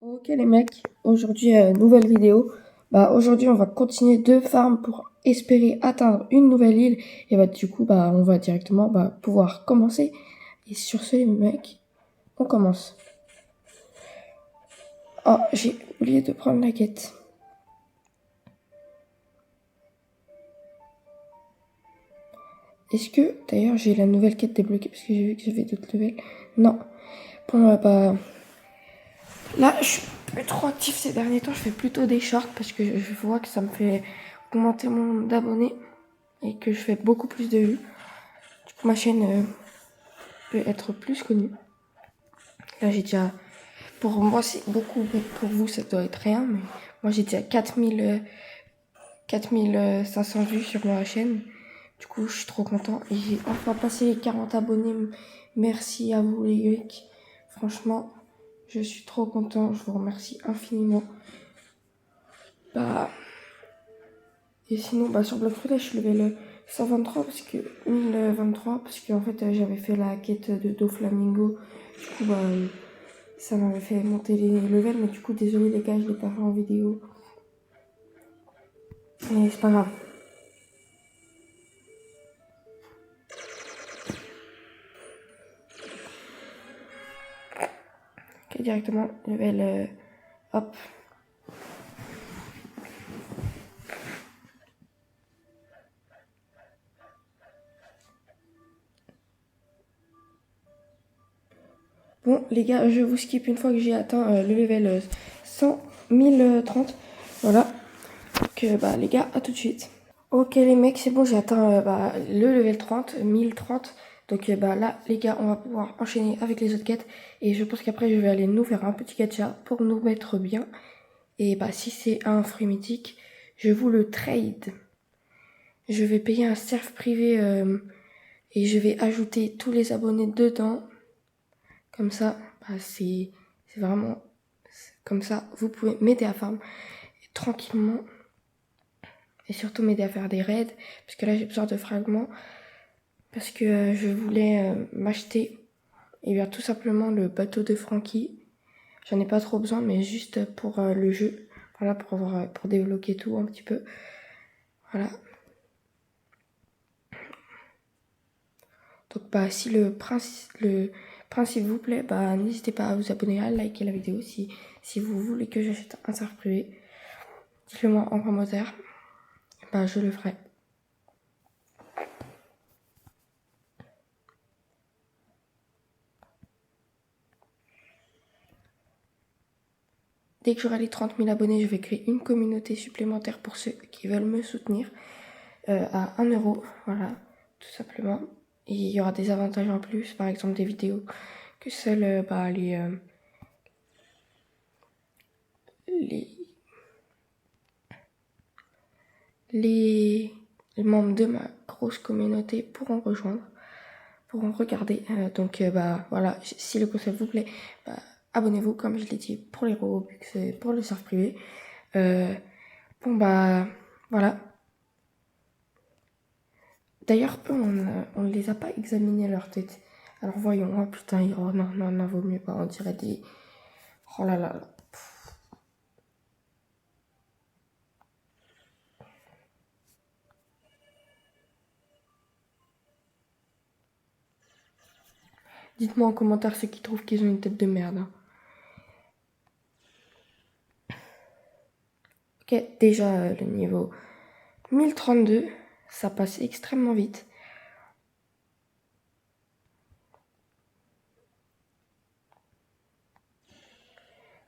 Ok les mecs, aujourd'hui nouvelle vidéo. Aujourd'hui on va continuer de farm pour espérer atteindre une nouvelle île et du coup on va directement pouvoir commencer. Et sur ce les mecs, on commence. Oh, j'ai oublié de prendre la quête. Est-ce que d'ailleurs j'ai la nouvelle quête débloquée parce que j'ai vu que j'avais d'autres levels? Non. Bon là je suis plus trop actif ces derniers temps, je fais plutôt des shorts parce que je vois que ça me fait augmenter mon nombre d'abonnés et que je fais beaucoup plus de vues. Du coup ma chaîne peut être plus connue. Là j'ai déjà, pour moi c'est beaucoup, mais pour vous ça doit être rien, mais moi j'ai déjà 4500 vues sur ma chaîne. Du coup je suis trop content et j'ai enfin passé les 40 abonnés. Merci à vous les geeks. Franchement je suis trop content, je vous remercie infiniment. Et sinon sur Block Fruit, là, je suis level 123 parce que 1023 parce qu'en fait j'avais fait la quête de Doflamingo. Du coup ça m'avait fait monter les levels, mais du coup désolé les gars, je l'ai pas fait en vidéo. Mais c'est pas grave. Ok, directement level hop. Bon les gars, je vous skip une fois que j'ai atteint le level 100 1030. Voilà. Donc les gars, à tout de suite. Ok les mecs, c'est bon, j'ai atteint le level 30, 1030. Donc là les gars, on va pouvoir enchaîner avec les autres quêtes. Et je pense qu'après je vais aller nous faire un petit gacha pour nous mettre bien. Et si c'est un fruit mythique, je vous le trade. Je vais payer un serve privé et je vais ajouter tous les abonnés dedans. Comme ça, c'est vraiment comme ça. Vous pouvez m'aider à farm tranquillement. Et surtout m'aider à faire des raids. Parce que là, j'ai besoin de fragments. Parce que je voulais m'acheter tout simplement le bateau de Frankie. J'en ai pas trop besoin, mais juste pour le jeu. Voilà, pour débloquer tout un petit peu. Voilà. Donc si le principe vous plaît, n'hésitez pas à vous abonner, à liker la vidéo si vous voulez que j'achète un serveur privé. Dites-le moi en commentaire. Je le ferai. Dès que j'aurai les 30 000 abonnés, je vais créer une communauté supplémentaire pour ceux qui veulent me soutenir à 1 euro. Voilà, tout simplement. Et il y aura des avantages en plus, par exemple des vidéos que seuls les membres de ma grosse communauté pourront rejoindre, pourront regarder. Voilà, si le concept vous plaît, abonnez-vous, comme je l'ai dit, pour les Robux, pour le serveur privé. Voilà. D'ailleurs, eux, on ne les a pas examinés leur tête. Alors voyons, oh putain, oh non, vaut mieux pas, on dirait des... Oh là là. Dites-moi en commentaire ceux qui trouvent qu'ils ont une tête de merde. Hein. Ok, déjà le niveau 1032, ça passe extrêmement vite.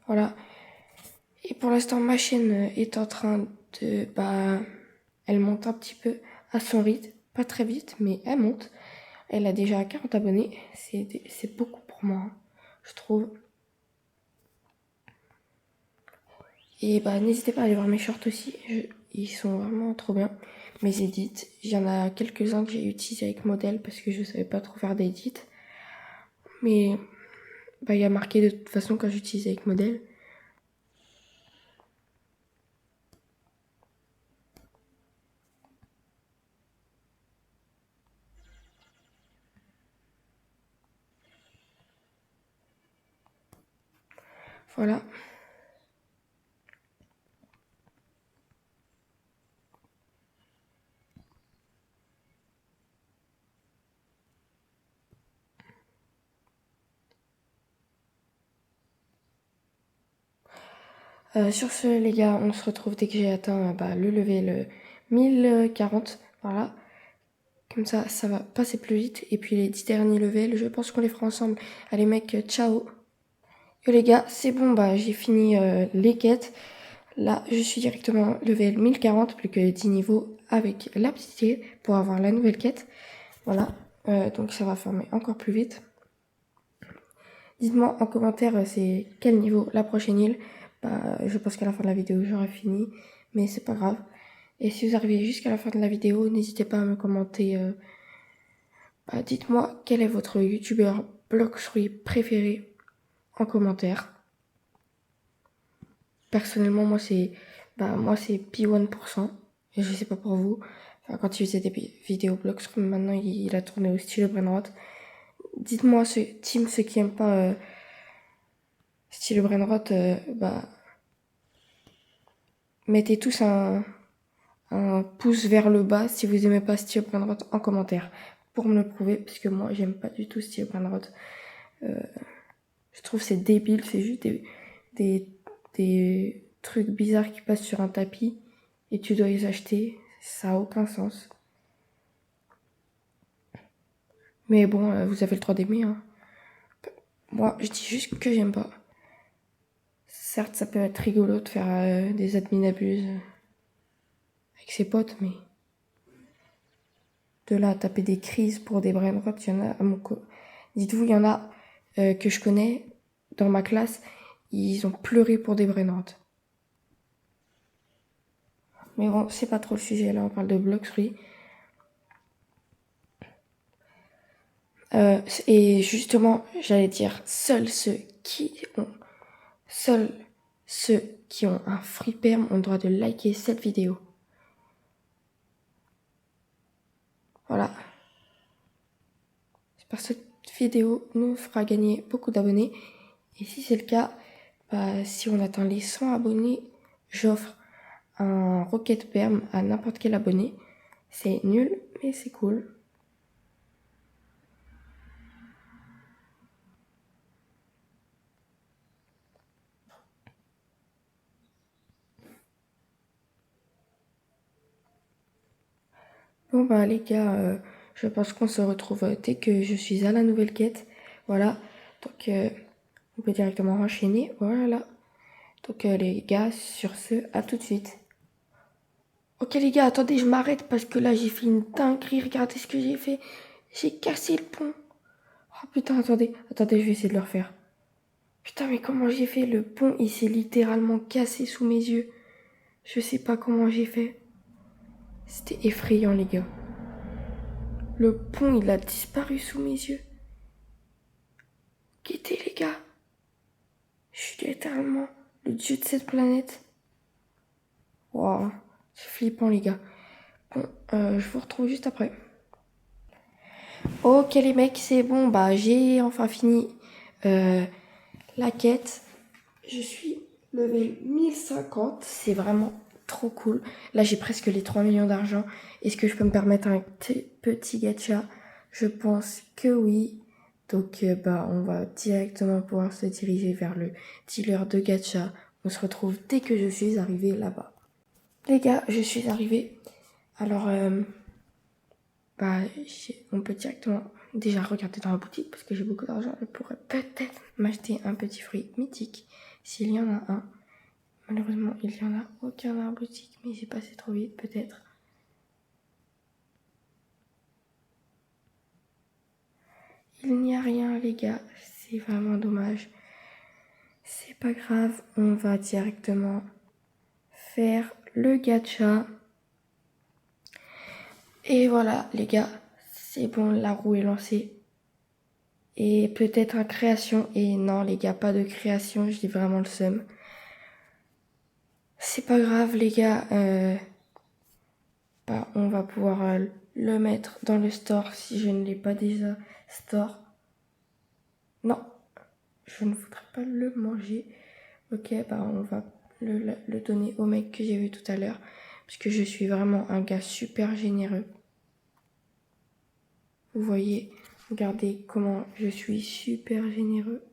Voilà. Et pour l'instant, ma chaîne est en train de... elle monte un petit peu à son rythme. Pas très vite, mais elle monte. Elle a déjà 40 abonnés. C'est beaucoup pour moi, hein, je trouve. Et n'hésitez pas à aller voir mes shorts aussi. Ils sont vraiment trop bien. Mes edits. Il y en a quelques-uns que j'ai utilisés avec modèle parce que je savais pas trop faire d'edits. Mais il y a marqué de toute façon quand j'utilise avec modèle. Voilà. Sur ce, les gars, on se retrouve dès que j'ai atteint le level 1040. Voilà. Comme ça va passer plus vite. Et puis les 10 derniers levels, je pense qu'on les fera ensemble. Allez mec, ciao. Yo les gars, c'est bon, j'ai fini les quêtes. Là, je suis directement level 1040, plus que 10 niveaux avec l'aptitude pour avoir la nouvelle quête. Voilà, donc ça va former encore plus vite. Dites-moi en commentaire c'est quel niveau la prochaine île. Je pense qu'à la fin de la vidéo j'aurai fini, mais c'est pas grave. Et si vous arrivez jusqu'à la fin de la vidéo, n'hésitez pas à me commenter. Dites-moi quel est votre youtubeur Bloxfruit préféré en commentaire. Personnellement, moi c'est P1%. Et je sais pas pour vous. Enfin, quand il faisait des vidéos Bloxfruit, maintenant il a tourné au style Brainrot. Dites-moi ceux qui aiment pas style Brainrot, mettez tous un pouce vers le bas si vous aimez pas style Brainrot en commentaire. Pour me le prouver, parce que moi j'aime pas du tout style Brainrot. Je trouve c'est débile, c'est juste des trucs bizarres qui passent sur un tapis et tu dois les acheter. Ça a aucun sens. Mais bon, vous avez le droit d'aimer. Hein. Moi, je dis juste que j'aime pas. Certes, ça peut être rigolo de faire des admin abuse avec ses potes, mais de là à taper des crises pour des brainrots, il y en a à mon Dites-vous, il y en a que je connais dans ma classe, ils ont pleuré pour des brainrots. Mais bon, c'est pas trop le sujet, là on parle de Bloxfruit. Et justement, j'allais dire, seuls ceux qui ont un free perm ont le droit de liker cette vidéo. Voilà. J'espère que cette vidéo nous fera gagner beaucoup d'abonnés. Et si c'est le cas, si on atteint les 100 abonnés, j'offre un Rocket Perm à n'importe quel abonné. C'est nul, mais c'est cool. Bon les gars, je pense qu'on se retrouve dès que je suis à la nouvelle quête. Voilà, donc on peut directement enchaîner. Voilà. Donc les gars, sur ce, à tout de suite. Ok les gars, attendez, je m'arrête parce que là j'ai fait une dinguerie. Regardez ce que j'ai fait. J'ai cassé le pont. Oh putain, attendez, je vais essayer de le refaire. Putain, mais comment j'ai fait? Le pont, il s'est littéralement cassé sous mes yeux. Je sais pas comment j'ai fait. C'était effrayant les gars. Le pont, il a disparu sous mes yeux. Quittez les gars. Je suis littéralement le dieu de cette planète. Waouh, c'est flippant les gars. Bon, je vous retrouve juste après. Ok les mecs, c'est bon, j'ai enfin fini la quête. Je suis level 1050, c'est vraiment trop cool. Là j'ai presque les 3 millions d'argent. Est-ce que je peux me permettre un petit gacha? Je pense que oui. Donc on va directement pouvoir se diriger vers le dealer de gacha. On se retrouve dès que je suis arrivée là-bas. Les gars, je suis arrivée. Alors on peut directement déjà regarder dans la boutique parce que j'ai beaucoup d'argent. Je pourrais peut-être m'acheter un petit fruit mythique s'il y en a un. Malheureusement, il y en a aucun dans la boutique, mais j'ai passé trop vite peut-être. Il n'y a rien les gars, c'est vraiment dommage. C'est pas grave, on va directement faire le gacha. Et voilà les gars, c'est bon, la roue est lancée. Et peut-être un création. Et non les gars, pas de création, je dis vraiment le seum. C'est pas grave les gars, on va pouvoir le mettre dans le store si je ne l'ai pas déjà store. Non, je ne voudrais pas le manger. Ok, on va le donner au mec que j'ai vu tout à l'heure. Parce que je suis vraiment un gars super généreux. Vous voyez, regardez comment je suis super généreux.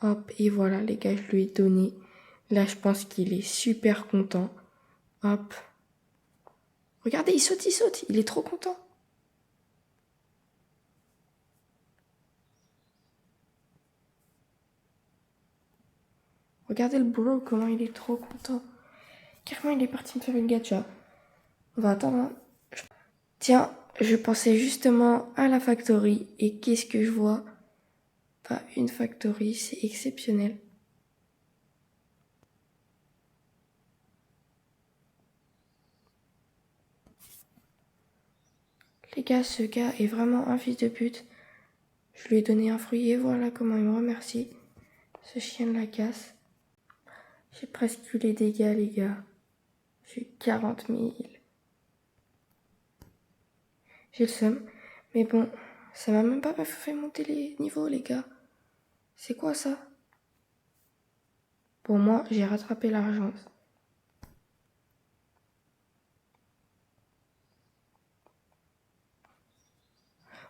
Hop, et voilà les gars, je lui ai donné. Là, je pense qu'il est super content. Hop. Regardez, il saute, il est trop content. Regardez le boulot, comment il est trop content. Carrément, il est parti me faire une gacha. On va attendre. Hein. Tiens, je pensais justement à la factory. Et qu'est-ce que je vois? Pas une factory, c'est exceptionnel. Les gars, ce gars est vraiment un fils de pute. Je lui ai donné un fruit et voilà comment il me remercie. Ce chien de la casse. J'ai presque eu les dégâts, les gars. J'ai eu 40 000. J'ai le seum. Mais bon, ça m'a même pas fait monter les niveaux, les gars. C'est quoi ça? Pour moi, j'ai rattrapé l'argent.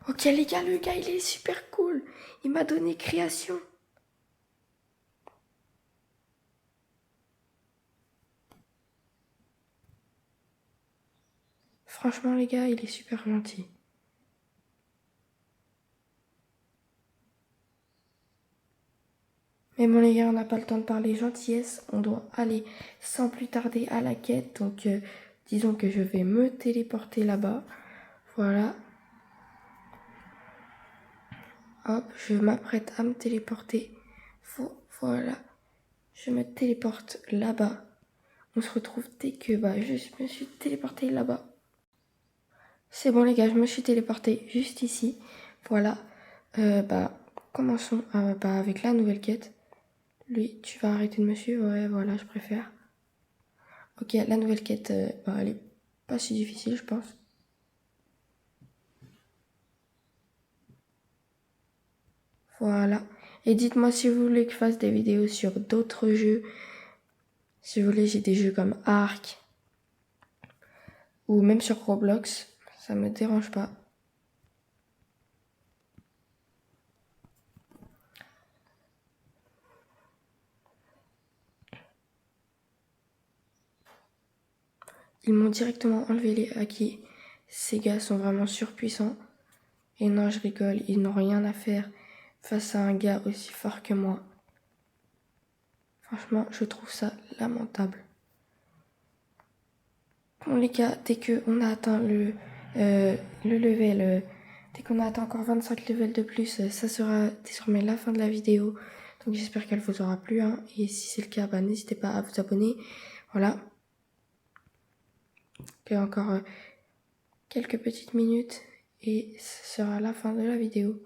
Ok, les gars, le gars, il est super cool. Il m'a donné création. Franchement, les gars, il est super gentil. Mais bon, les gars, on n'a pas le temps de parler gentillesse. On doit aller sans plus tarder à la quête. Donc, disons que je vais me téléporter là-bas. Voilà. Hop, je m'apprête à me téléporter. Voilà. Je me téléporte là-bas. On se retrouve dès que je me suis téléporté là-bas. C'est bon les gars, je me suis téléporté juste ici. Voilà. Commençons avec la nouvelle quête. Lui, tu vas arrêter de me suivre. Ouais, voilà, je préfère. Ok, la nouvelle quête, elle est pas si difficile, je pense. Voilà. Et dites-moi si vous voulez que je fasse des vidéos sur d'autres jeux. Si vous voulez, j'ai des jeux comme Ark. Ou même sur Roblox. Ça me dérange pas. Ils m'ont directement enlevé les acquis. Ces gars sont vraiment surpuissants. Et non, je rigole, ils n'ont rien à faire face à un gars aussi fort que moi. Franchement, je trouve ça lamentable. Bon les gars, dès qu'on a atteint le level, dès qu'on a atteint encore 25 levels de plus, ça sera désormais la fin de la vidéo. Donc j'espère qu'elle vous aura plu. Hein. Et si c'est le cas, n'hésitez pas à vous abonner. Voilà. Que encore quelques petites minutes et ce sera la fin de la vidéo.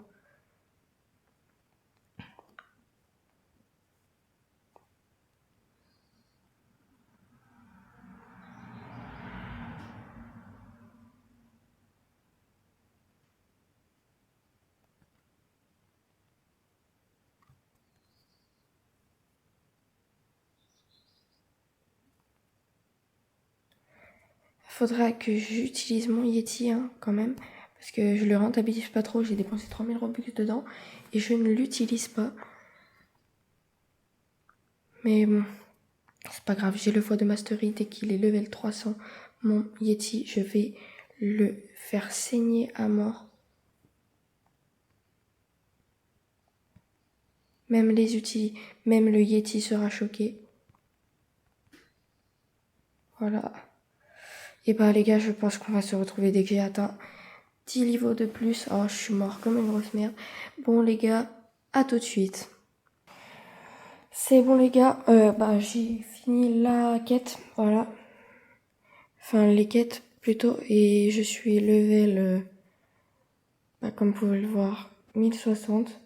Faudra que j'utilise mon Yeti quand même, parce que je le rentabilise pas trop, j'ai dépensé 3000 Robux dedans, et je ne l'utilise pas. Mais bon, c'est pas grave, j'ai le foie de mastery, dès qu'il est level 300, mon Yeti, je vais le faire saigner à mort. Même le Yeti sera choqué. Voilà. Et les gars, je pense qu'on va se retrouver dès que j'ai atteint 10 niveaux de plus. Oh, je suis mort comme une grosse merde. Bon les gars, à tout de suite. C'est bon les gars, j'ai fini la quête, voilà. Enfin les quêtes plutôt, et je suis level, comme vous pouvez le voir, 1060.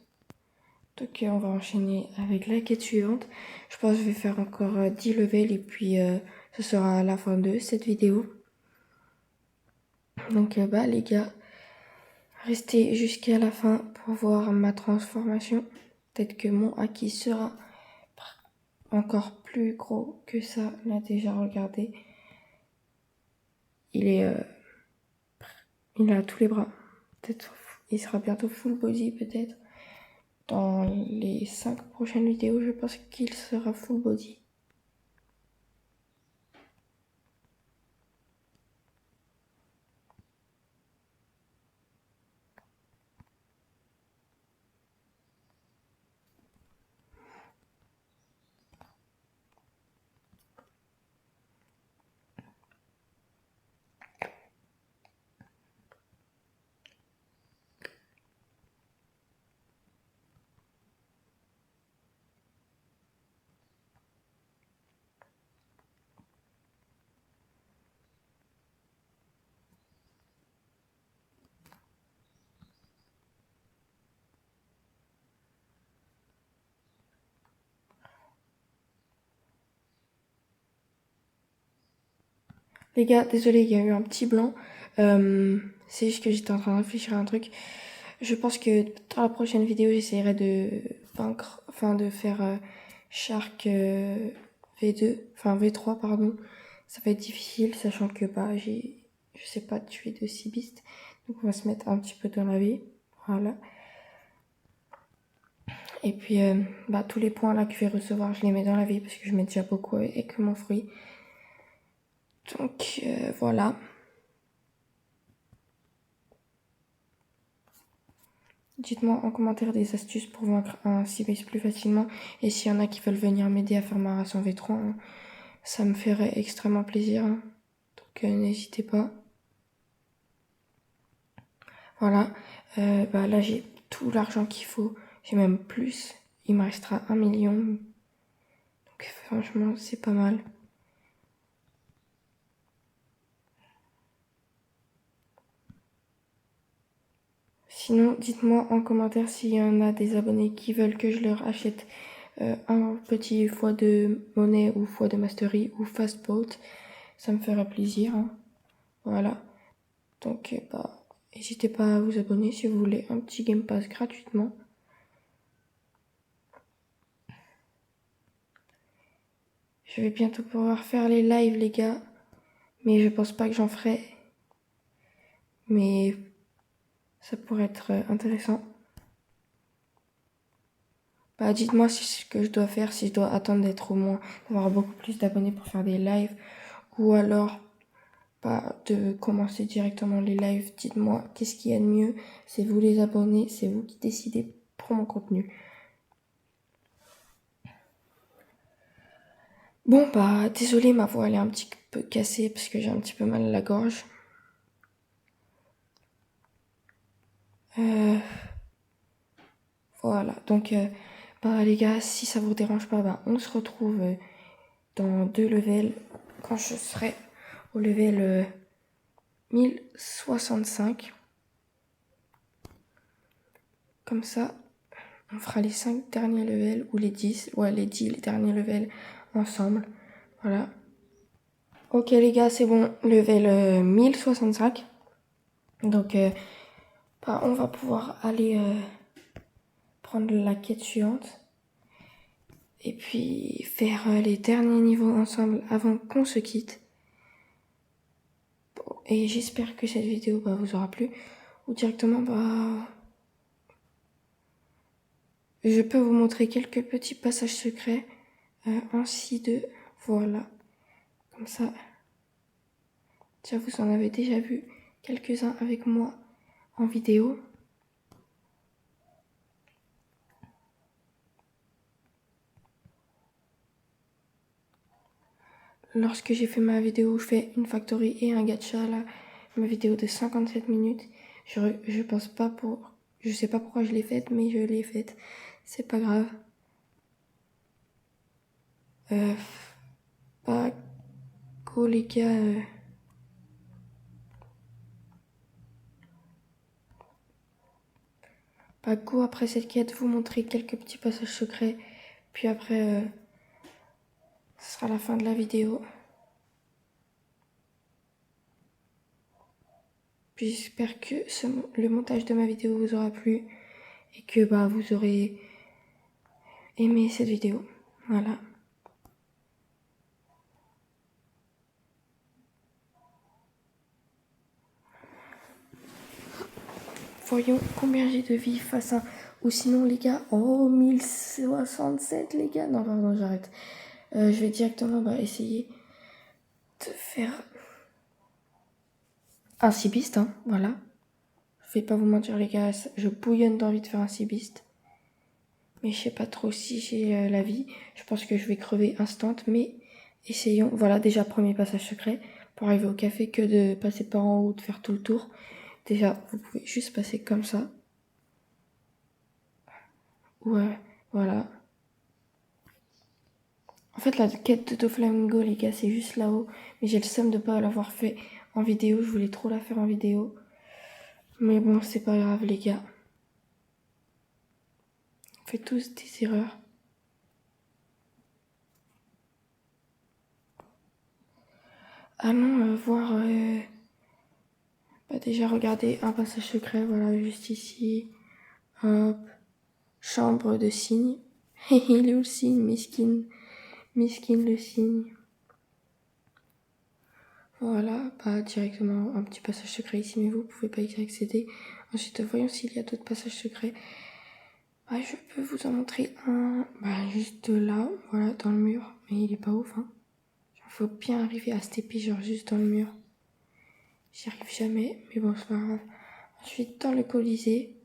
Donc on va enchaîner avec la quête suivante. Je pense que je vais faire encore 10 levels et puis ce sera la fin de cette vidéo. Donc les gars, restez jusqu'à la fin pour voir ma transformation. Peut-être que mon acquis sera encore plus gros que ça. Là déjà, regardez. Il a tous les bras. Peut-être il sera bientôt full body peut-être dans les 5 prochaines vidéos, je pense qu'il sera full body. Les gars, désolé, il y a eu un petit blanc. C'est juste que j'étais en train de réfléchir à un truc. Je pense que dans la prochaine vidéo, j'essaierai de vaincre, enfin de faire Shark V2, enfin V3 pardon. Ça va être difficile, sachant que bah je sais pas tuer de Seabeast. Donc on va se mettre un petit peu dans la vie. Voilà. Et puis bah tous les points là que je vais recevoir, je les mets dans la vie parce que je mets déjà beaucoup avec mon fruit. Donc voilà. Dites-moi en commentaire des astuces pour vaincre un Seabeast plus facilement. Et s'il y en a qui veulent venir m'aider à faire ma race en V3, hein, ça me ferait extrêmement plaisir. Hein. Donc n'hésitez pas. Voilà. Bah, là j'ai tout l'argent qu'il faut. J'ai même plus. Il me restera 1 million. Donc franchement c'est pas mal. Sinon, dites-moi en commentaire s'il y en a des abonnés qui veulent que je leur achète un petit foie de monnaie ou foie de mastery ou fastboat. Ça me ferait plaisir. Hein. Voilà. Donc, bah, n'hésitez pas à vous abonner si vous voulez un petit Game Pass gratuitement. Je vais bientôt pouvoir faire les lives, les gars. Mais je pense pas que j'en ferai. Mais ça pourrait être intéressant. Bah, dites-moi si c'est ce que je dois faire, si je dois attendre d'être au moins, d'avoir beaucoup plus d'abonnés pour faire des lives, ou alors, bah, de commencer directement les lives. Dites-moi qu'est-ce qu'il y a de mieux. C'est vous les abonnés, c'est vous qui décidez pour mon contenu. Bon, bah, désolé, ma voix elle est un petit peu cassée parce que j'ai un petit peu mal à la gorge. Voilà, donc bah les gars, si ça vous dérange pas, bah on se retrouve dans 2 levels quand je serai au level 1065. Comme ça, on fera les 5 derniers levels ou les 10, ouais les 10 les derniers levels ensemble. Voilà. Ok les gars, c'est bon, level 1065. Donc bah, on va pouvoir aller prendre la quête suivante. Et puis faire les derniers niveaux ensemble avant qu'on se quitte. Bon, et j'espère que cette vidéo bah, vous aura plu. Ou directement, bah, je peux vous montrer quelques petits passages secrets. Ainsi de, voilà. Comme ça. Déjà, vous en avez déjà vu quelques-uns avec moi en vidéo. Lorsque j'ai fait ma vidéo, je fais une factory et un gacha, là, ma vidéo de 57 minutes, je pense pas pour, je sais pas pourquoi je l'ai faite, mais je l'ai faite, c'est pas grave. Bah, go les gars, bah, go après cette quête, vous montrer quelques petits passages secrets, puis après, ce sera la fin de la vidéo. Puis j'espère que le montage de ma vidéo vous aura plu et que bah vous aurez aimé cette vidéo. Voilà. Voyons combien j'ai de vie face à Ou sinon, les gars, oh, 1067, les gars. Non, pardon, j'arrête. Je vais directement essayer de faire un cibiste, hein, voilà. Je vais pas vous mentir, les gars, je bouillonne d'envie de faire un cibiste. Mais je sais pas trop si j'ai la vie. Je pense que je vais crever instant, mais essayons. Voilà, déjà, premier passage secret. Pour arriver au café, que de passer par en haut, de faire tout le tour. Déjà, vous pouvez juste passer comme ça. Ouais, voilà. En fait, la quête de Doflamingo, les gars, c'est juste là-haut. Mais j'ai le seum de pas l'avoir fait en vidéo. Je voulais trop la faire en vidéo. Mais bon, c'est pas grave, les gars. On fait tous des erreurs. Allons voir... déjà, regardez un passage secret. Voilà, juste ici. Hop. Chambre de cygne. Il est où le cygne, miskin? Miskin le cygne. Voilà, directement un petit passage secret ici, mais vous pouvez pas y accéder. Ensuite, voyons s'il y a d'autres passages secrets. Je peux vous en montrer un, juste là, voilà, dans le mur. Mais il est pas ouf, hein. Il faut bien arriver à cette épée, genre juste dans le mur. J'y arrive jamais, mais bon, c'est pas grave. Ensuite, dans le Colisée,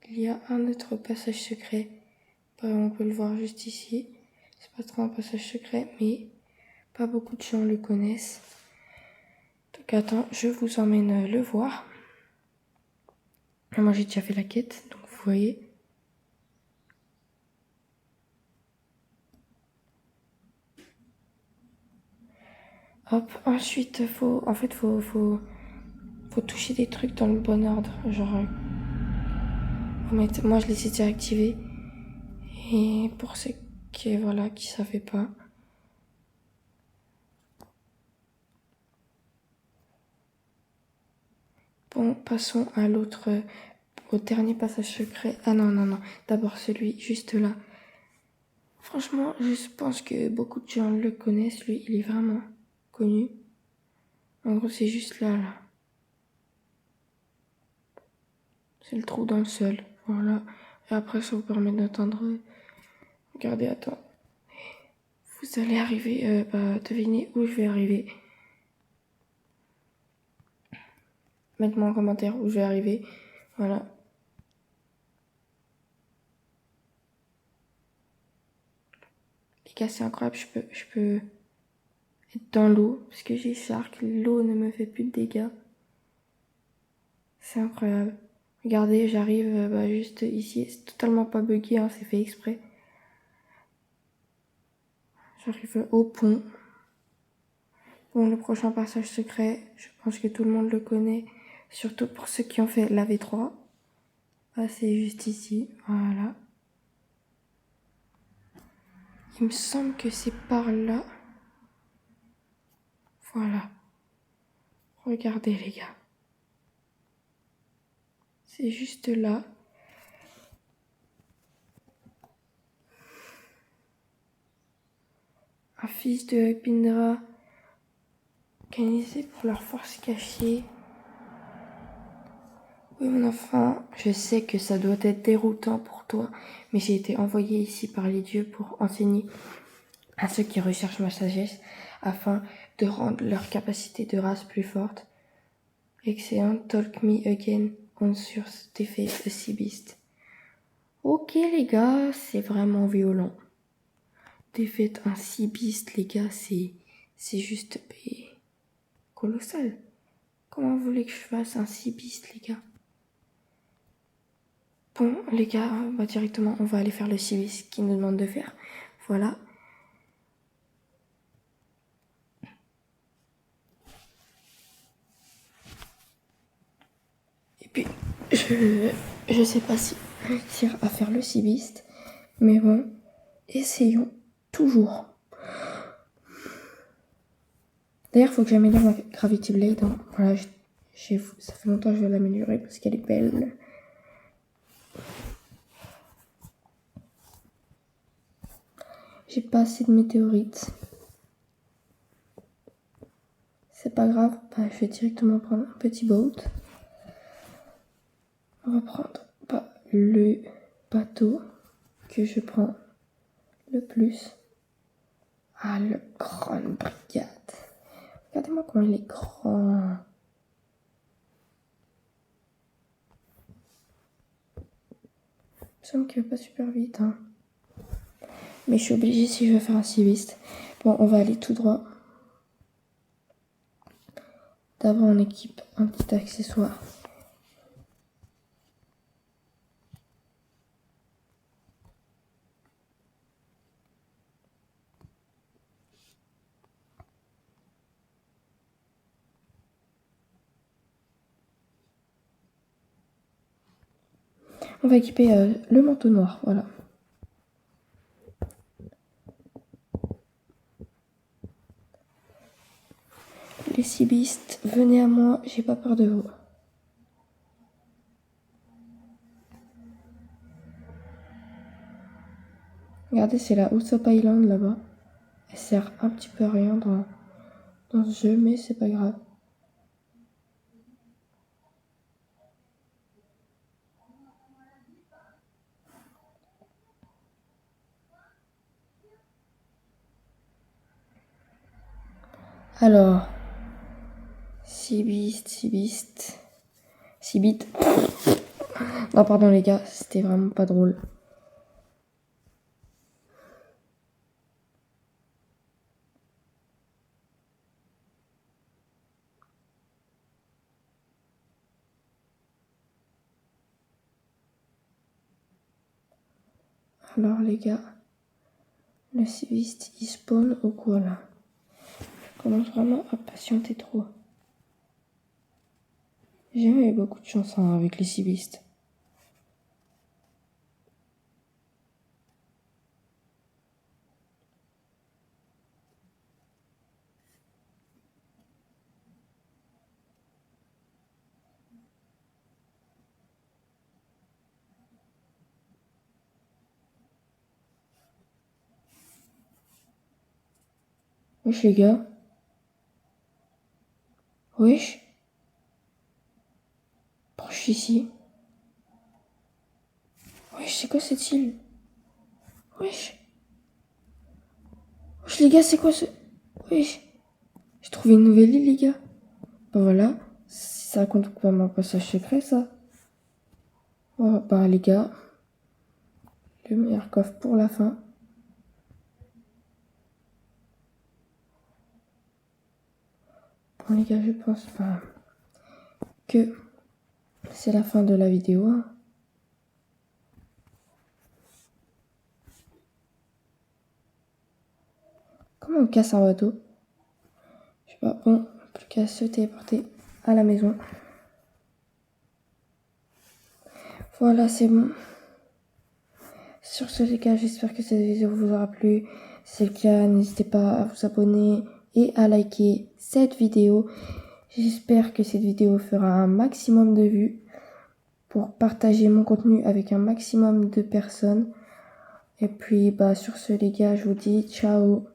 il y a un autre passage secret. On peut le voir juste ici. C'est pas trop un passage secret, mais pas beaucoup de gens le connaissent. Donc attends, je vous emmène le voir. Moi j'ai déjà fait la quête, donc vous voyez. Hop, ensuite faut toucher des trucs dans le bon ordre. Genre, moi je les ai déjà activés. Et pour ceux qui savaient pas. Bon, passons à l'autre, au dernier passage secret. Ah non. D'abord celui juste là. Franchement, je pense que beaucoup de gens le connaissent. Lui, il est vraiment connu. En gros, c'est juste là. C'est le trou dans le sol. Voilà. Et après, ça vous permet d'entendre. Regardez, attends. Vous allez arriver, devinez où je vais arriver. Mettez-moi en commentaire où je vais arriver. Voilà. Les gars, c'est incroyable. Je peux être dans l'eau parce que j'ai Shark. L'eau ne me fait plus de dégâts. C'est incroyable. Regardez, j'arrive juste ici. C'est totalement pas buggé, hein, c'est fait exprès. J'arrive au pont. Bon, le prochain passage secret, je pense que tout le monde le connaît. Surtout pour ceux qui ont fait la V3. C'est juste ici. Voilà. Il me semble que c'est par là. Voilà. Regardez les gars. C'est juste là. Un fils de Pindra organisé pour leur force cachée. Oui mon enfant, je sais que ça doit être déroutant pour toi, mais j'ai été envoyé ici par les dieux pour enseigner à ceux qui recherchent ma sagesse, afin de rendre leur capacité de race plus forte. Excellent, talk me again on sur defeat the sea beast. Ok les gars, c'est vraiment violent. Défaite un sea beast les gars, c'est juste colossal. Comment vous voulez que je fasse un sea beast les gars? Bon les gars, directement on va aller faire le sea beast qu'il nous demande de faire. Voilà. Et puis, je sais pas si réussir à faire le sea beast, mais bon, essayons toujours. D'ailleurs, faut que j'améliore ma Gravity Blade. Hein. Voilà, ça fait longtemps que je vais l'améliorer parce qu'elle est belle. J'ai pas assez de météorites. C'est pas grave, je vais directement prendre un petit boat. On va prendre le bateau que je prends le plus. Ah, le Grande Brigade. Regardez-moi comment il est grand. Il me semble qu'il va pas super vite. Hein. Mais je suis obligée si je veux faire un civiste. Bon, on va aller tout droit. D'abord, on équipe un petit accessoire. On va équiper le manteau noir, voilà. Les cibistes, venez à moi, j'ai pas peur de vous. Regardez, c'est la Usopp Island là-bas. Elle sert un petit peu à rien dans ce jeu, mais c'est pas grave. Alors, Cibiste. Cibite. Non, pardon les gars, c'était vraiment pas drôle. Alors les gars, le civiste il spawn ou quoi là? Je commence vraiment à patienter trop. J'ai jamais eu beaucoup de chance hein, avec les civistes. Wesh les gars. Wesh. Pourquoi je suis ici? Wesh, c'est quoi cette île? Wesh. Wesh les gars, c'est quoi ce... Wesh. J'ai trouvé une nouvelle île les gars. Bah voilà. Ça compte comme un passage secret ça. Oh, bah les gars. Le meilleur coffre pour la fin. Bon les gars, je pense pas que c'est la fin de la vidéo. Hein. Comment on casse un bateau? Je sais pas. Bon, plus qu'à se téléporter à la maison. Voilà, c'est bon. Sur ce les gars, j'espère que cette vidéo vous aura plu. Si c'est le cas, n'hésitez pas à vous abonner et à liker cette vidéo. J'espère que cette vidéo fera un maximum de vues pour partager mon contenu avec un maximum de personnes. Et puis, bah, sur ce les gars, je vous dis ciao.